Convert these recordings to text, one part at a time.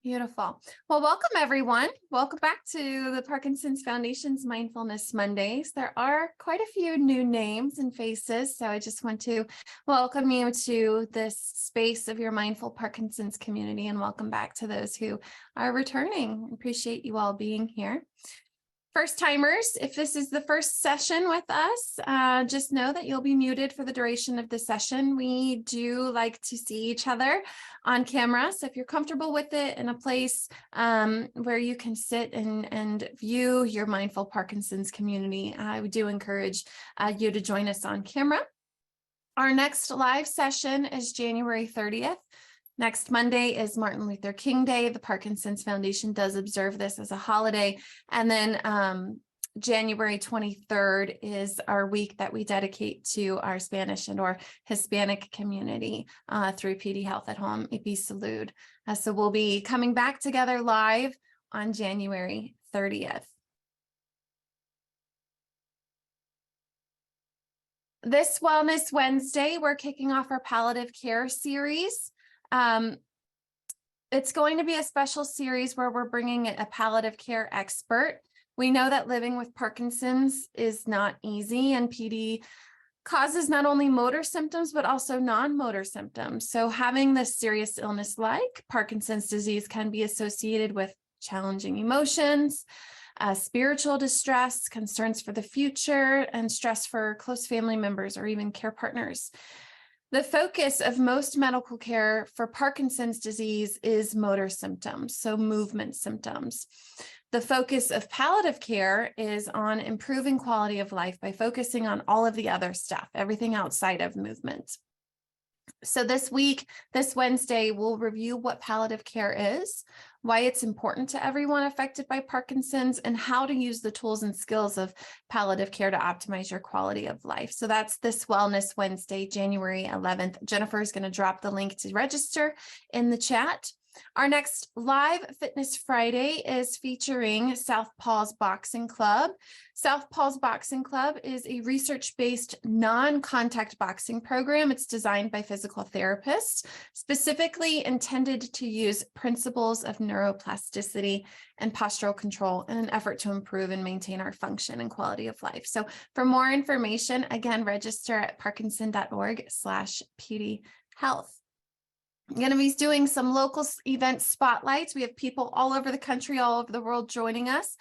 Beautiful. Well, welcome everyone. Welcome back to the Parkinson's Foundation's Mindfulness Mondays. There are quite a few new names and faces, so I just want to welcome you to this space of your mindful Parkinson's community, and welcome back to those who are returning. Appreciate you all being here. First timers, if this is the first session with us, just know that you'll be muted for the duration of the session. We do like to see each other on camera. So if you're comfortable with it in a place where you can sit and view your mindful Parkinson's community, I do encourage you to join us on camera. Our next live session is January 30th. Next Monday is Martin Luther King Day. The Parkinson's Foundation does observe this as a holiday. And then January 23rd is our week that we dedicate to our Spanish and or Hispanic community through PD Health at Home, EP Salud. So we'll be coming back together live on January 30th. This Wellness Wednesday, we're kicking off our palliative care series. It's going to be a special series where we're bringing a palliative care expert. We know that living with Parkinson's is not easy, and PD causes not only motor symptoms, but also non-motor symptoms. So having this serious illness like Parkinson's disease can be associated with challenging emotions, spiritual distress, concerns for the future, and stress for close family members or even care partners. The focus of most medical care for Parkinson's disease is motor symptoms, so movement symptoms. The focus of palliative care is on improving quality of life by focusing on all of the other stuff, everything outside of movement. So this week, this Wednesday, we'll review what palliative care is, why it's important to everyone affected by Parkinson's, and how to use the tools and skills of palliative care to optimize your quality of life. So that's this Wellness Wednesday, January 11th. Jennifer is going to drop the link to register in the chat. Our next live Fitness Friday is featuring Southpaw's Boxing Club. Southpaw's Boxing Club is a research-based non-contact boxing program. It's designed by physical therapists, specifically intended to use principles of neuroplasticity and postural control in an effort to improve and maintain our function and quality of life. So for more information, again, register at parkinson.org/pdhealth. I'm going to be doing some local event spotlights. We have people all over the country, all over the world joining us.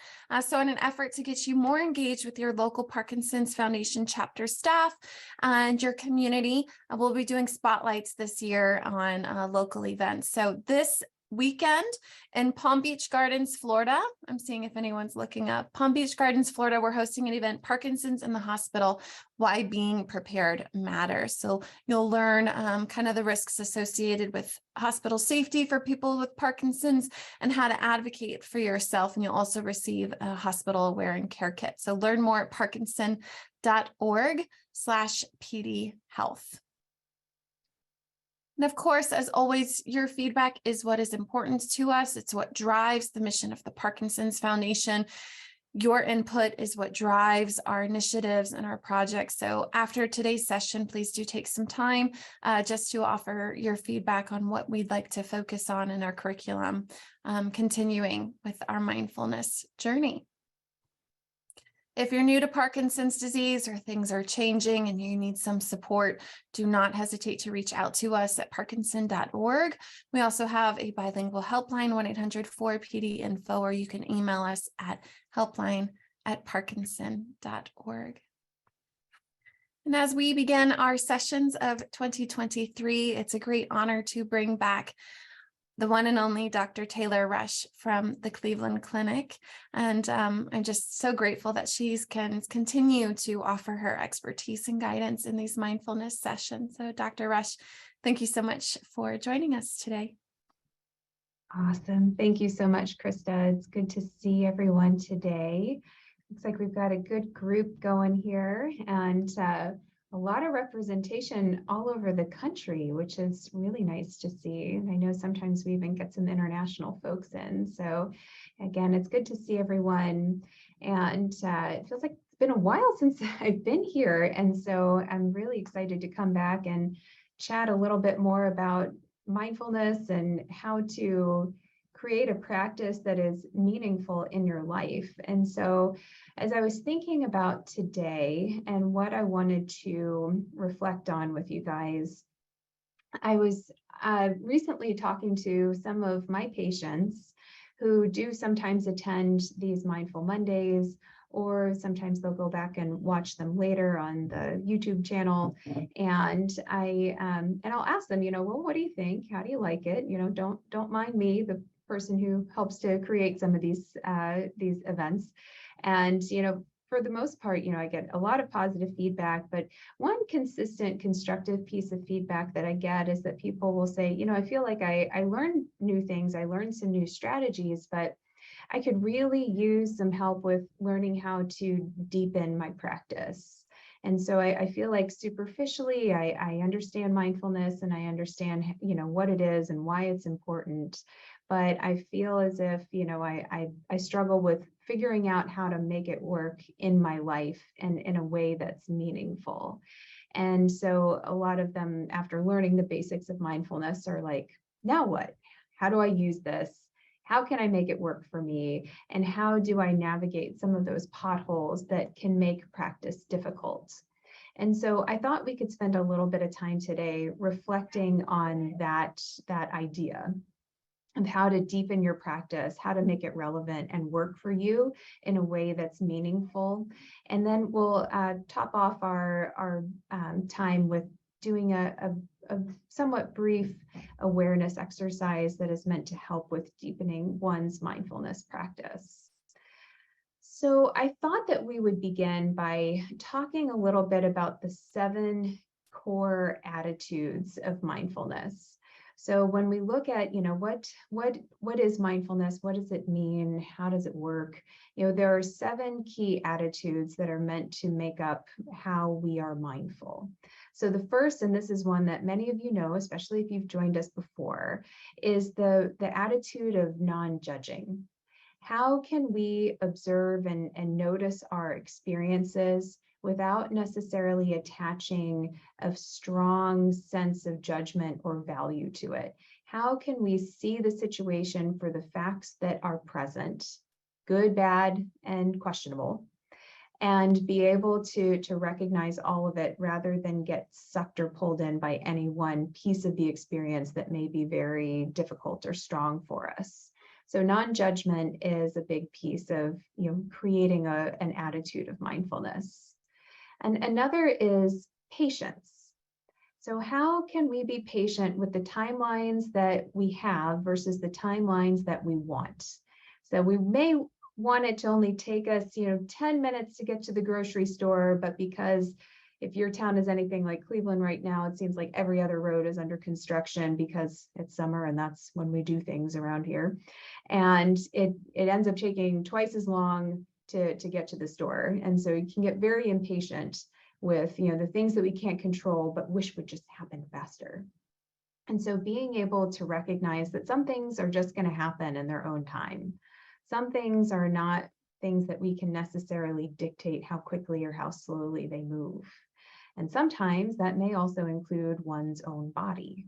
So in an effort to get you more engaged with your local Parkinson's Foundation chapter staff and your community, we'll be doing spotlights this year on local events. So this weekend in Palm Beach Gardens, Florida, I'm seeing if anyone's looking up, Palm Beach Gardens, Florida, we're hosting an event, Parkinson's in the Hospital, Why Being Prepared Matters. So you'll learn kind of the risks associated with hospital safety for people with Parkinson's and how to advocate for yourself. And you'll also receive a hospital aware and care kit. So learn more at parkinson.org/pdhealth. And of course, as always, your feedback is what is important to us. It's what drives the mission of the Parkinson's Foundation. Your input is what drives our initiatives and our projects. So after today's session, please do take some time just to offer your feedback on what we'd like to focus on in our curriculum, continuing with our mindfulness journey. If you're new to Parkinson's disease or things are changing and you need some support, do not hesitate to reach out to us at parkinson.org. We also have a bilingual helpline, 1-800-4PD-INFO, or you can email us at helpline@parkinson.org. And as we begin our sessions of 2023, it's a great honor to bring back the one and only Dr. Taylor Rush from the Cleveland Clinic. And I'm just so grateful that she can continue to offer her expertise and guidance in these mindfulness sessions. So Dr. Rush, thank you so much for joining us today. Awesome. Thank you so much, Krista. It's good to see everyone today. Looks like we've got a good group going here, and a lot of representation all over the country, which is really nice to see. I know sometimes we even get some international folks in. So again, it's good to see everyone. And it feels like it's been a while since I've been here. And so I'm really excited to come back and chat a little bit more about mindfulness and how to create a practice that is meaningful in your life. And so as I was thinking about today and what I wanted to reflect on with you guys, I was recently talking to some of my patients who do sometimes attend these Mindful Mondays, or sometimes they'll go back and watch them later on the YouTube channel. And I'll ask them, well, what do you think? How do you like it? Don't mind me, the person who helps to create some of these events. And for the most part, I get a lot of positive feedback, but one consistent constructive piece of feedback that I get is that people will say, I feel like I learned new things, I learned some new strategies, but I could really use some help with learning how to deepen my practice. And so I feel like superficially, I understand mindfulness and I understand, what it is and why it's important. But I feel as if, I struggle with figuring out how to make it work in my life and in a way that's meaningful. And so a lot of them, after learning the basics of mindfulness, are like, now what? How do I use this? How can I make it work for me? And how do I navigate some of those potholes that can make practice difficult? And so I thought we could spend a little bit of time today reflecting on that idea of how to deepen your practice, how to make it relevant and work for you in a way that's meaningful. And then we'll top off our time with doing a somewhat brief awareness exercise that is meant to help with deepening one's mindfulness practice. So I thought that we would begin by talking a little bit about the 7 core attitudes of mindfulness. So when we look at, what is mindfulness? What does it mean? How does it work? There are 7 key attitudes that are meant to make up how we are mindful. So the first, and this is one that many of you know, especially if you've joined us before, is the attitude of non-judging. How can we observe and notice our experiences without necessarily attaching a strong sense of judgment or value to it? How can we see the situation for the facts that are present, good, bad, and questionable, and be able to recognize all of it rather than get sucked or pulled in by any one piece of the experience that may be very difficult or strong for us? So non-judgment is a big piece of creating an attitude of mindfulness. And another is patience. So how can we be patient with the timelines that we have versus the timelines that we want? So we may want it to only take us 10 minutes to get to the grocery store, but because if your town is anything like Cleveland right now, it seems like every other road is under construction because it's summer and that's when we do things around here. And it ends up taking twice as long to get to the store. And so you can get very impatient with the things that we can't control, but wish would just happen faster. And so being able to recognize that some things are just going to happen in their own time. Some things are not things that we can necessarily dictate how quickly or how slowly they move. And sometimes that may also include one's own body.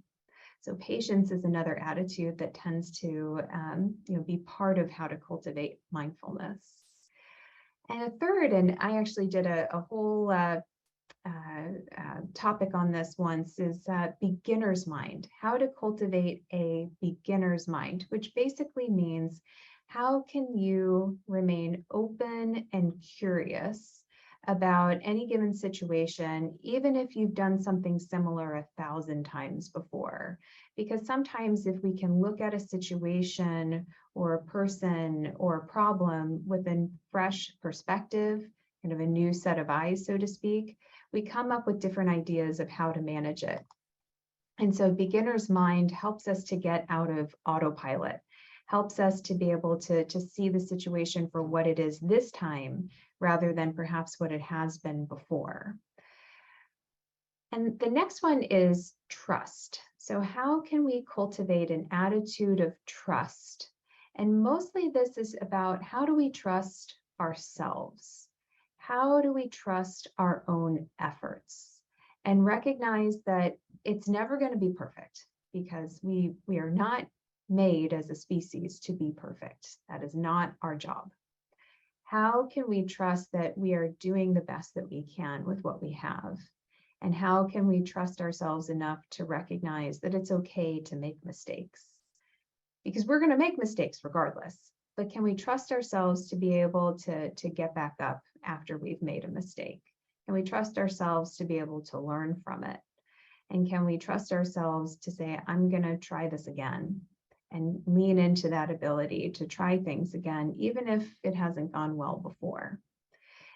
So patience is another attitude that tends to be part of how to cultivate mindfulness. And a third, and I actually did a whole topic on this once, is beginner's mind. How to cultivate a beginner's mind, which basically means how can you remain open and curious about any given situation, even if you've done something similar 1,000 times before. Because sometimes if we can look at a situation or a person or a problem with a fresh perspective, kind of a new set of eyes, so to speak, we come up with different ideas of how to manage it. And so beginner's mind helps us to get out of autopilot, helps us to be able to see the situation for what it is this time, rather than perhaps what it has been before. And the next one is trust. So how can we cultivate an attitude of trust? And mostly this is about how do we trust ourselves? How do we trust our own efforts? And recognize that it's never going to be perfect, because we are not made as a species to be perfect. That is not our job. How can we trust that we are doing the best that we can with what we have? And how can we trust ourselves enough to recognize that it's okay to make mistakes? Because we're going to make mistakes regardless, but can we trust ourselves to be able to get back up after we've made a mistake? Can we trust ourselves to be able to learn from it? And can we trust ourselves to say, I'm going to try this again, and lean into that ability to try things again, even if it hasn't gone well before?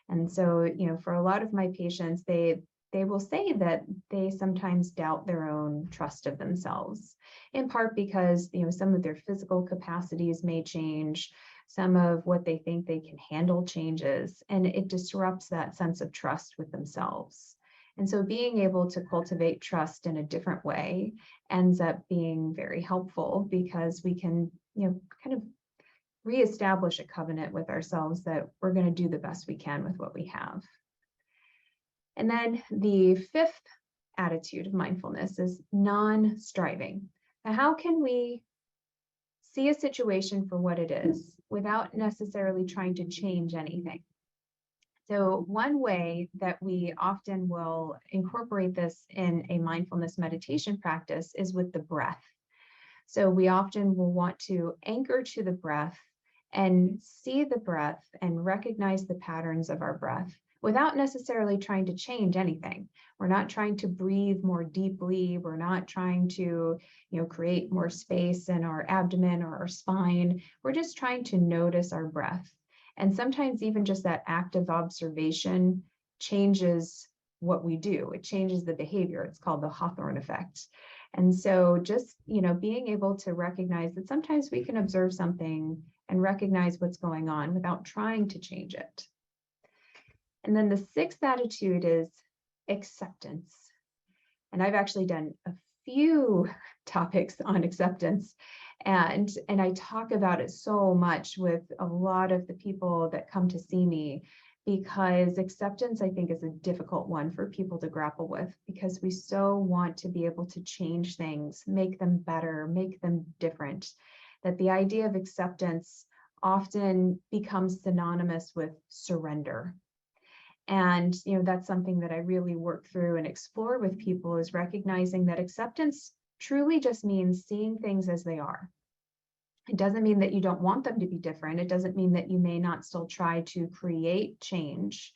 And so, for a lot of my patients, they will say that they sometimes doubt their own trust of themselves, in part because, some of their physical capacities may change, some of what they think they can handle changes, and it disrupts that sense of trust with themselves. And so being able to cultivate trust in a different way ends up being very helpful, because we can, kind of reestablish a covenant with ourselves that we're going to do the best we can with what we have. And then the fifth attitude of mindfulness is non-striving. Now, how can we see a situation for what it is without necessarily trying to change anything? So one way that we often will incorporate this in a mindfulness meditation practice is with the breath. So we often will want to anchor to the breath and see the breath and recognize the patterns of our breath without necessarily trying to change anything. We're not trying to breathe more deeply. We're not trying to, create more space in our abdomen or our spine. We're just trying to notice our breath. And sometimes even just that active observation changes what we do. It changes the behavior. It's called the Hawthorne effect. And so just, being able to recognize that sometimes we can observe something and recognize what's going on without trying to change it. And then the sixth attitude is acceptance. And I've actually done a few topics on acceptance, and I talk about it so much with a lot of the people that come to see me, because acceptance, I think, is a difficult one for people to grapple with, because we so want to be able to change things, make them better, make them different, that the idea of acceptance often becomes synonymous with surrender. And, that's something that I really work through and explore with people, is recognizing that acceptance truly just means seeing things as they are. It doesn't mean that you don't want them to be different. It doesn't mean that you may not still try to create change,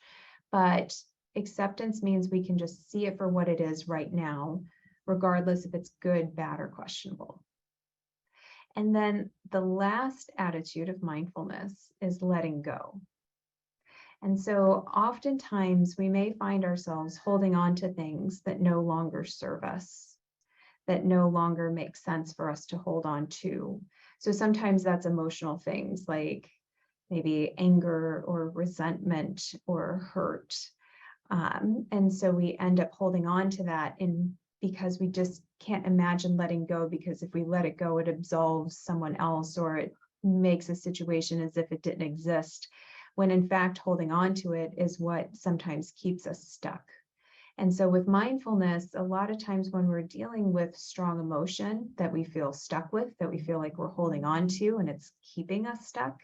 but acceptance means we can just see it for what it is right now, regardless if it's good, bad, or questionable. And then the last attitude of mindfulness is letting go. And so oftentimes we may find ourselves holding on to things that no longer serve us, that no longer make sense for us to hold on to. So sometimes that's emotional things like maybe anger or resentment or hurt. And so we end up holding on to that because we just can't imagine letting go, because if we let it go, it absolves someone else, or it makes a situation as if it didn't exist, when in fact holding on to it is what sometimes keeps us stuck. And so with mindfulness, a lot of times when we're dealing with strong emotion that we feel stuck with, that we feel like we're holding on to and it's keeping us stuck,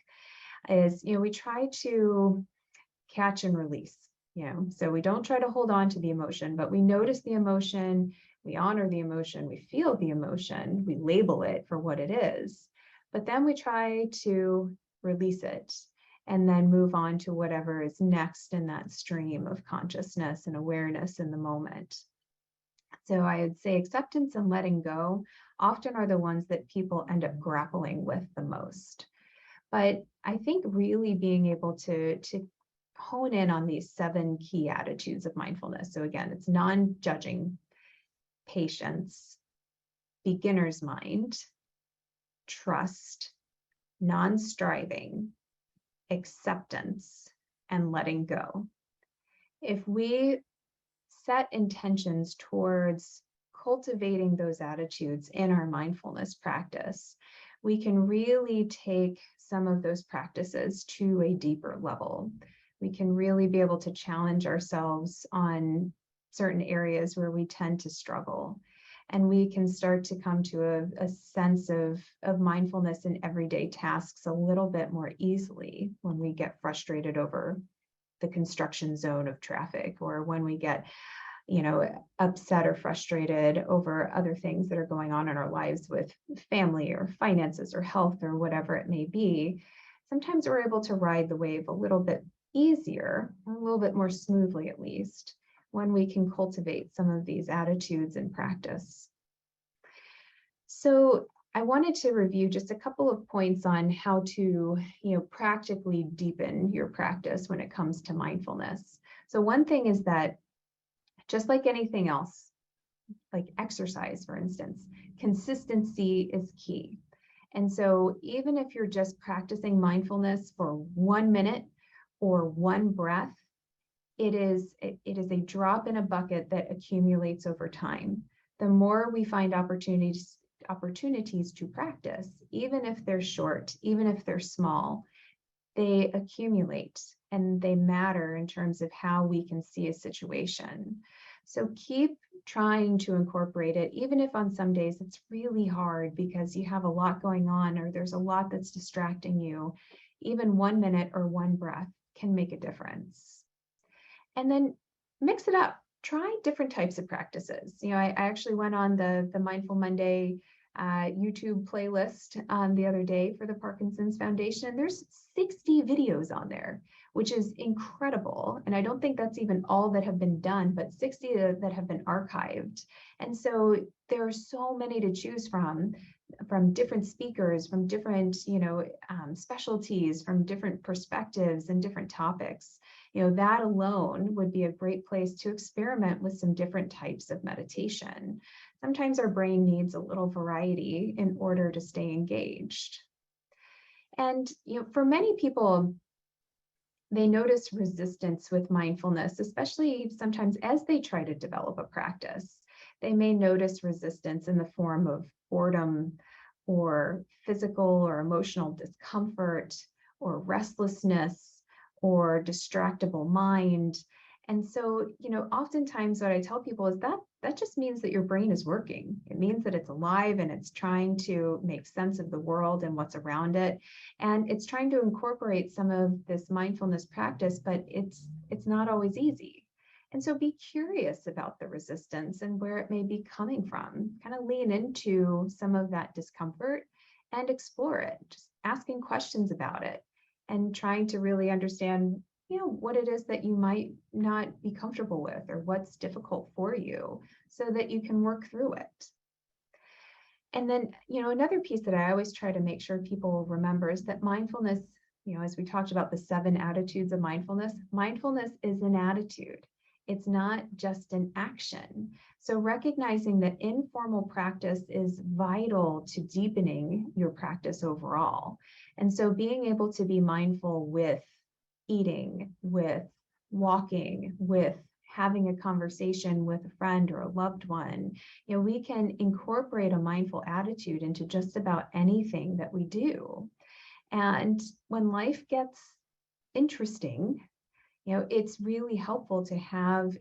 is, we try to catch and release, so we don't try to hold on to the emotion, but we notice the emotion, we honor the emotion, we feel the emotion, we label it for what it is, but then we try to release it and then move on to whatever is next in that stream of consciousness and awareness in the moment. So I would say acceptance and letting go often are the ones that people end up grappling with the most. But I think really being able to hone in on these 7 key attitudes of mindfulness. So again, it's non-judging, patience, beginner's mind, trust, non-striving, acceptance, and letting go. If we set intentions towards cultivating those attitudes in our mindfulness practice, we can really take some of those practices to a deeper level. We can really be able to challenge ourselves on certain areas where we tend to struggle. And we can start to come to a sense of mindfulness in everyday tasks a little bit more easily when we get frustrated over the construction zone of traffic, or when we get upset or frustrated over other things that are going on in our lives with family or finances or health or whatever it may be. Sometimes we're able to ride the wave a little bit easier, a little bit more smoothly at least, when we can cultivate some of these attitudes in practice. So I wanted to review just a couple of points on how to, practically deepen your practice when it comes to mindfulness. So one thing is that just like anything else, like exercise, for instance, consistency is key. And so even if you're just practicing mindfulness for 1 minute or one breath, it is a drop in a bucket that accumulates over time. The more we find opportunities to practice, even if they're short, even if they're small, they accumulate and they matter in terms of how we can see a situation. So keep trying to incorporate it, even if on some days it's really hard because you have a lot going on or there's a lot that's distracting you. Even 1 minute or one breath can make a difference. And then mix it up. Try different types of practices. I actually went on the Mindful Monday YouTube playlist the other day for the Parkinson's Foundation, and there's 60 videos on there, which is incredible. And I don't think that's even all that have been done, but 60 that have been archived. And so there are so many to choose from different speakers, from different, specialties, from different perspectives and different topics. That alone would be a great place to experiment with some different types of meditation. Sometimes our brain needs a little variety in order to stay engaged. And, for many people, they notice resistance with mindfulness, especially sometimes as they try to develop a practice. They may notice resistance in the form of boredom or physical or emotional discomfort or restlessness or distractible mind. And so, oftentimes what I tell people is that just means that your brain is working. It means that it's alive and it's trying to make sense of the world and what's around it. And it's trying to incorporate some of this mindfulness practice, but it's not always easy. And so be curious about the resistance and where it may be coming from. Kind of lean into some of that discomfort and explore it, just asking questions about it and trying to really understand what it is that you might not be comfortable with or what's difficult for you so that you can work through it. And then, another piece that I always try to make sure people remember is that mindfulness, as we talked about the 7 attitudes of mindfulness, mindfulness is an attitude. It's not just an action. So recognizing that informal practice is vital to deepening your practice overall. And so being able to be mindful with eating, with walking, with having a conversation with a friend or a loved one, we can incorporate a mindful attitude into just about anything that we do. And when life gets interesting, it's really helpful to have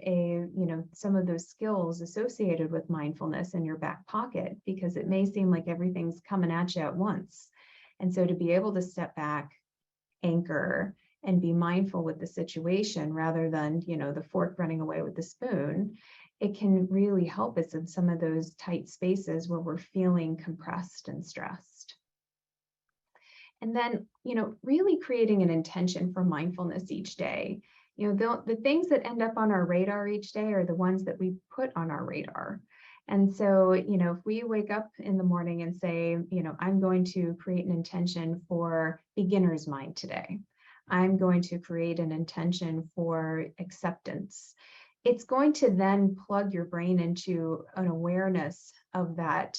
some of those skills associated with mindfulness in your back pocket, because it may seem like everything's coming at you at once. And so to be able to step back, anchor, and be mindful with the situation rather than, the fork running away with the spoon, it can really help us in some of those tight spaces where we're feeling compressed and stressed. And then, really creating an intention for mindfulness each day. The things that end up on our radar each day are the ones that we put on our radar. And so, if we wake up in the morning and say, I'm going to create an intention for beginner's mind today. I'm going to create an intention for acceptance. It's going to then plug your brain into an awareness of that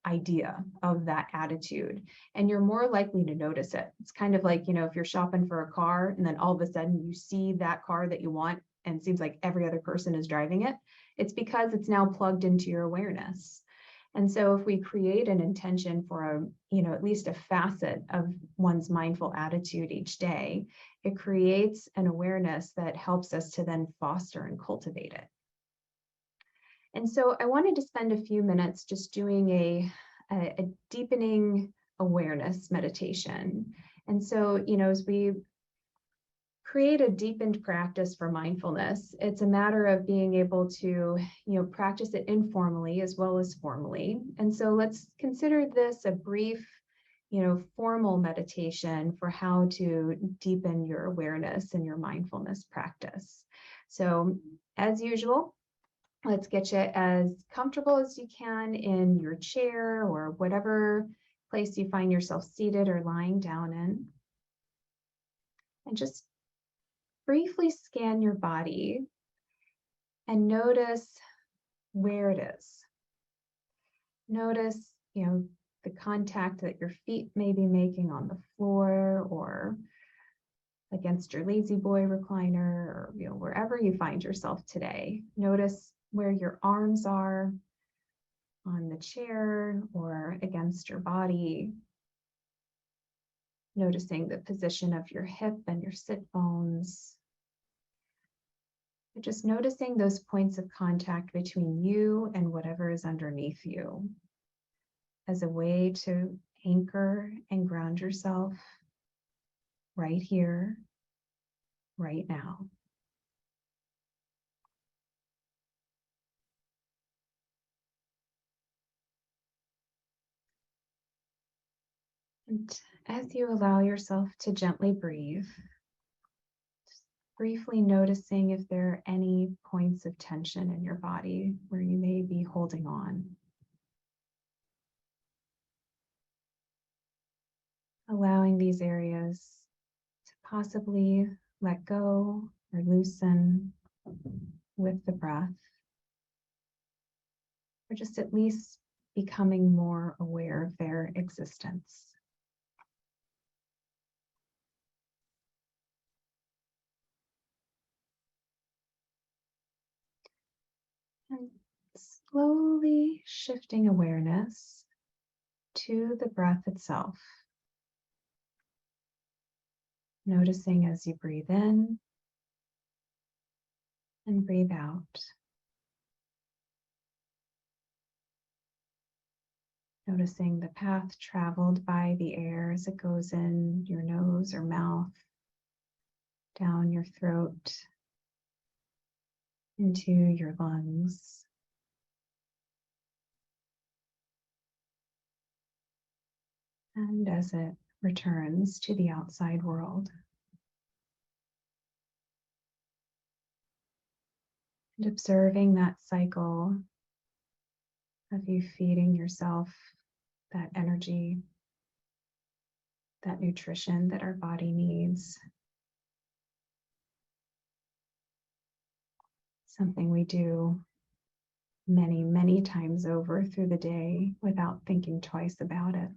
idea, of that attitude, and you're more likely to notice it. It's kind of like, if you're shopping for a car and then all of a sudden you see that car that you want and it seems like every other person is driving it. It's because it's now plugged into your awareness. And so if we create an intention for at least a facet of one's mindful attitude each day, it creates an awareness that helps us to then foster and cultivate it. And so I wanted to spend a few minutes just doing a deepening awareness meditation. And so, as we create a deepened practice for mindfulness, it's a matter of being able to, practice it informally as well as formally. And so let's consider this a brief, formal meditation for how to deepen your awareness and your mindfulness practice. So as usual, let's get you as comfortable as you can in your chair or whatever place you find yourself seated or lying down in. And just briefly scan your body and notice where it is. Notice, the contact that your feet may be making on the floor or against your lazy boy recliner, or wherever you find yourself today. Notice where your arms are on the chair or against your body. Noticing the position of your hip and your sit bones. Just noticing those points of contact between you and whatever is underneath you as a way to anchor and ground yourself right here, right now. And as you allow yourself to gently breathe, briefly noticing if there are any points of tension in your body where you may be holding on. Allowing these areas to possibly let go or loosen with the breath, or just at least becoming more aware of their existence. And slowly shifting awareness to the breath itself. Noticing as you breathe in and breathe out. Noticing the path traveled by the air as it goes in your nose or mouth, down your throat, into your lungs. And as it returns to the outside world. And observing that cycle of you feeding yourself that energy, that nutrition that our body needs. Something we do many, many times over through the day without thinking twice about it.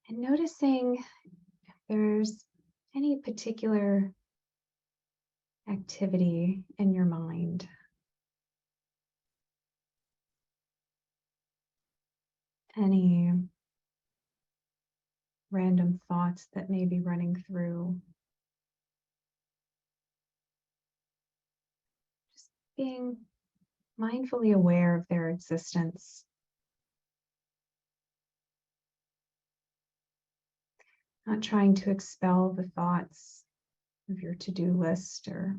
And noticing if there's any particular activity in your mind. Any random thoughts that may be running through. Just being mindfully aware of their existence. Not trying to expel the thoughts of your to-do list or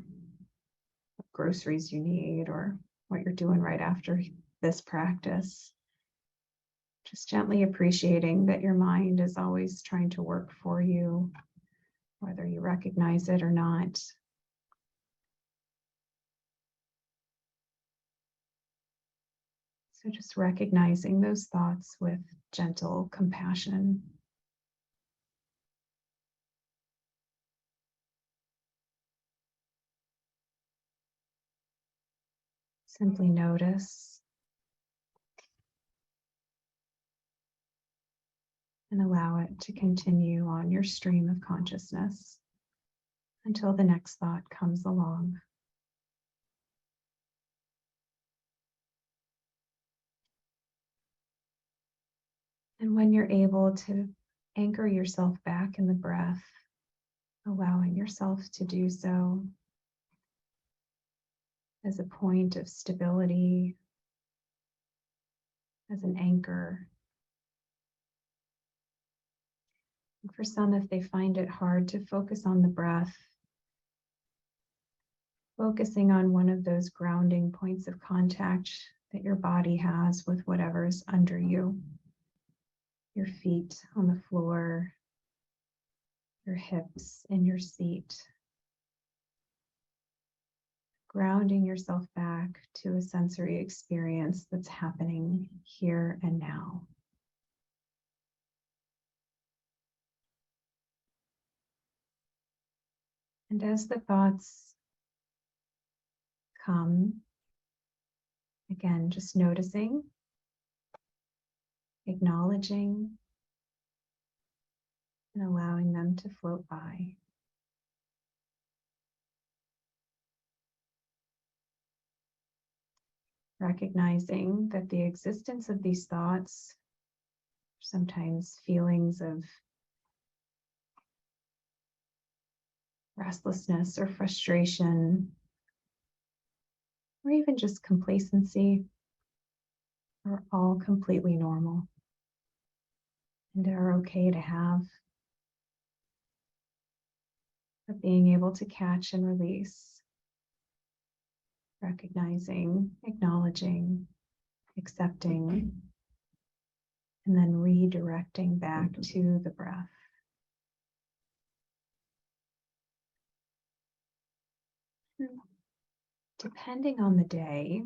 what groceries you need or what you're doing right after this practice. Just gently appreciating that your mind is always trying to work for you, whether you recognize it or not. So just recognizing those thoughts with gentle compassion. Simply notice and allow it to continue on your stream of consciousness until the next thought comes along. And when you're able to anchor yourself back in the breath, allowing yourself to do so as a point of stability, as an anchor. And for some, if they find it hard to focus on the breath, focusing on one of those grounding points of contact that your body has with whatever's under you, your feet on the floor, your hips in your seat, grounding yourself back to a sensory experience that's happening here and now. And as the thoughts come, again, just noticing, acknowledging, and allowing them to float by. Recognizing that the existence of these thoughts, sometimes feelings of restlessness or frustration, or even just complacency, are all completely normal and are okay to have. But being able to catch and release, recognizing, acknowledging, accepting, and then redirecting back to the breath. Depending on the day,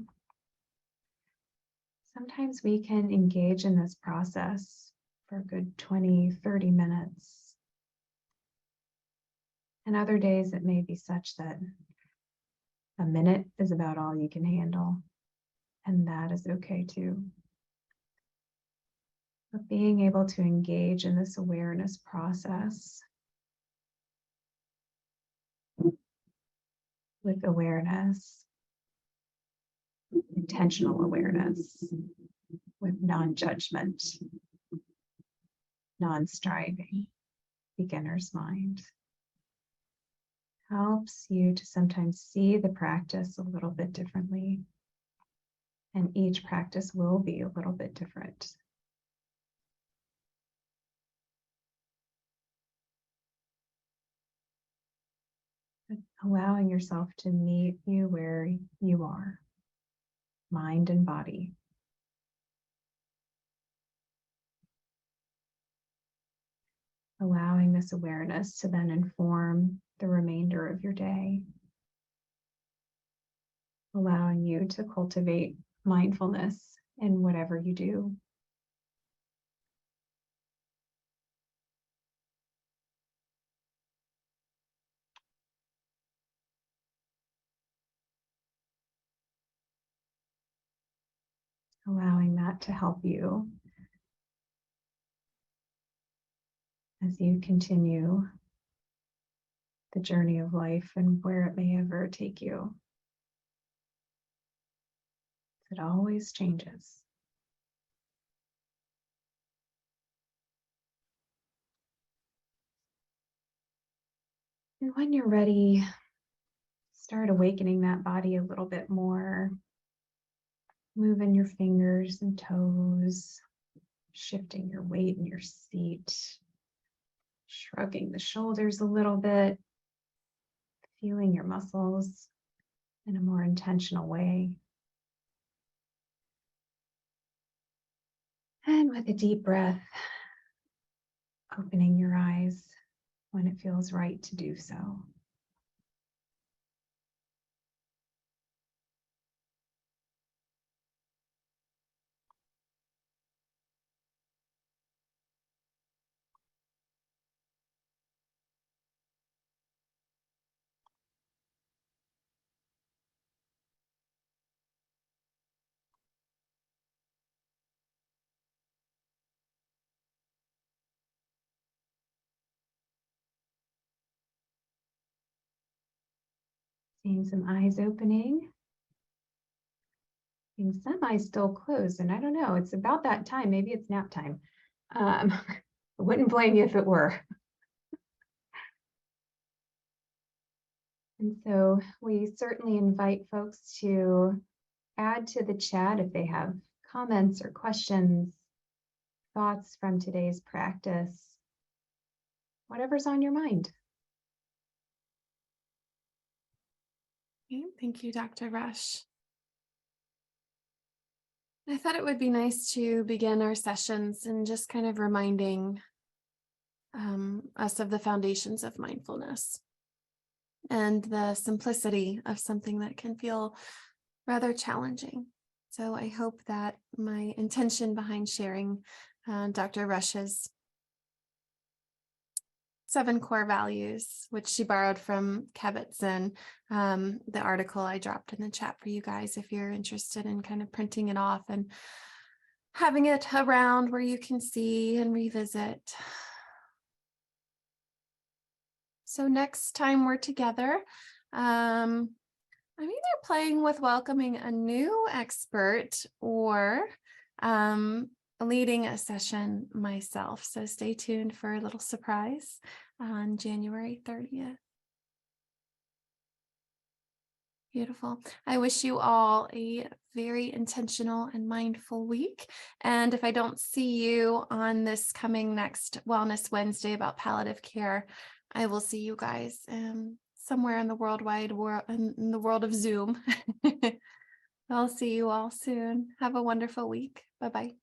sometimes we can engage in this process for a good 20, 30 minutes. And other days it may be such that a minute is about all you can handle, and that is okay too. But being able to engage in this awareness process with awareness, intentional awareness, with non-judgment, non-striving, beginner's mind, helps you to sometimes see the practice a little bit differently. And each practice will be a little bit different. Allowing yourself to meet you where you are, mind and body. Allowing this awareness to then inform the remainder of your day. Allowing you to cultivate mindfulness in whatever you do. Allowing that to help you as you continue the journey of life and where it may ever take you. It always changes. And when you're ready, start awakening that body a little bit more. Moving your fingers and toes, shifting your weight in your seat, shrugging the shoulders a little bit, feeling your muscles in a more intentional way. And with a deep breath, opening your eyes when it feels right to do so. Seeing some eyes opening. Seeing some eyes still closed, and I don't know, it's about that time. Maybe it's nap time. I wouldn't blame you if it were. And so we certainly invite folks to add to the chat if they have comments or questions, thoughts from today's practice, whatever's on your mind. Okay, thank you, Dr. Rush. I thought it would be nice to begin our sessions and just kind of reminding us of the foundations of mindfulness and the simplicity of something that can feel rather challenging. So I hope that my intention behind sharing Dr. Rush's 7 core values, which she borrowed from Kabat-Zinn, the article I dropped in the chat for you guys, if you're interested in kind of printing it off and having it around where you can see and revisit. So next time we're together, I'm either playing with welcoming a new expert or leading a session myself. So stay tuned for a little surprise on January 30th. Beautiful. I wish you all a very intentional and mindful week. And if I don't see you on this coming next Wellness Wednesday about palliative care, I will see you guys somewhere in the worldwide world, in the world of Zoom. I'll see you all soon. Have a wonderful week. Bye-bye.